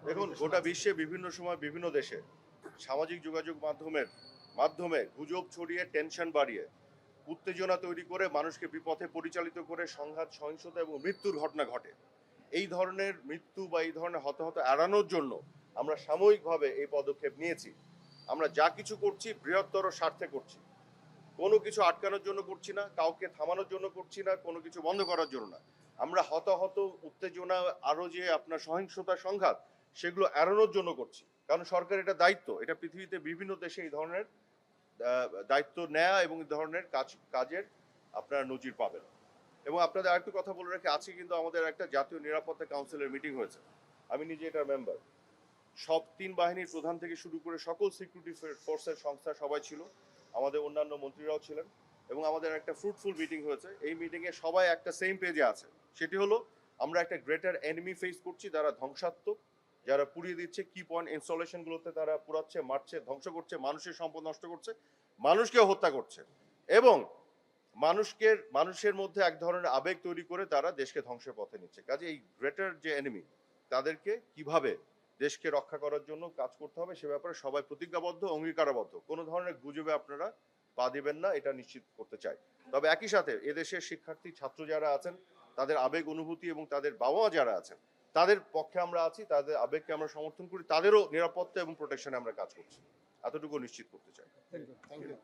দেখুন, গোটা বিশ্বে বিভিন্ন সময় বিভিন্ন দেশে সামাজিক যোগাযোগ মাধ্যমে গুজব ছড়িয়ে টেনশন বাড়িয়ে উত্তেজনা তৈরি করে মানুষকে বিপথে পরিচালিত করে সংঘাত সহিংসতা এবং মৃত্যুর ঘটনা ঘটে। এই ধরনের মৃত্যু বা এই ধরনের হতাহত এড়ানোর জন্য আমরা সাময়িকভাবে এই পদক্ষেপ নিয়েছি। আমরা যা কিছু করছি বৃহত্তর স্বার্থে করছি, কোনো কিছু আটকানোর জন্য করছি না, কাউকে থামানোর জন্য করছি না, কোনো কিছু বন্ধ করার জন্য না। আমরা হতাহত উত্তেজনা আরো যে আপনার সহিংসতা সংঘাত সেগুলো এড়ানোর জন্য করছি, কারণ সরকার এটা দায়িত্ব, এটা পৃথিবীতে বিভিন্ন দেশে এই ধরনের দায়িত্ব নেয়া এবং এই ধরনের কাজের আপনারা নজির পাবেন। এবং আপনাদের আরেকটু কথা বলে রাখি, আজকে কিন্তু আমাদের একটা জাতীয় নিরাপত্তা কাউন্সিলের মিটিং হয়েছে। আমি নিজে এটার মেম্বার। সব তিন বাহিনীর প্রধান থেকে শুরু করে সকল সিকিউরিটি ফোর্সের সংস্থা সবাই ছিল, আমাদের অন্যান্য মন্ত্রীরাও ছিলেন এবং আমাদের একটা ফ্রুটফুল মিটিং হয়েছে। এই মিটিংয়ে সবাই একটা সেম পেজে আছে, সেটি হলো আমরা একটা গ্রেটার এনিমি ফেস করছি, যারা ধ্বংসাত্মক, যারা পুড়িয়ে দিচ্ছে কি পয়েন্ট ইনস্টলেশনগুলোতে, তারা পুরাচ্ছে, মারছে, ধ্বংস করছে, মানুষের সম্পদ নষ্ট করছে, মানুষকেও হত্যা করছে এবং মানুষের মধ্যে এক ধরনের আবেগ তৈরি করে তারা দেশকে ধ্বংসের পথে নিচ্ছে। কাজে এই গ্রেটার যে এনিমি, তাদেরকে কিভাবে দেশকে রক্ষা করার জন্য কাজ করতে হবে সে ব্যাপারে সবাই প্রতিজ্ঞাবদ্ধ, অঙ্গীকারবদ্ধ। কোনো ধরনের গুজবে আপনারা পা দিবেন না, এটা নিশ্চিত করতে চাই। তবে একই সাথে এদেশের শিক্ষার্থী ছাত্র যারা আছেন, তাদের আবেগ অনুভূতি এবং তাদের বাবা মা যারা আছেন, তাদের পক্ষে আমরা আছি, তাদের আবেগকে আমরা সমর্থন করি, তাদেরও নিরাপত্তা এবং প্রোটেকশনে আমরা কাজ করছি, এতটুকু নিশ্চিত করতে চাই। Thank you.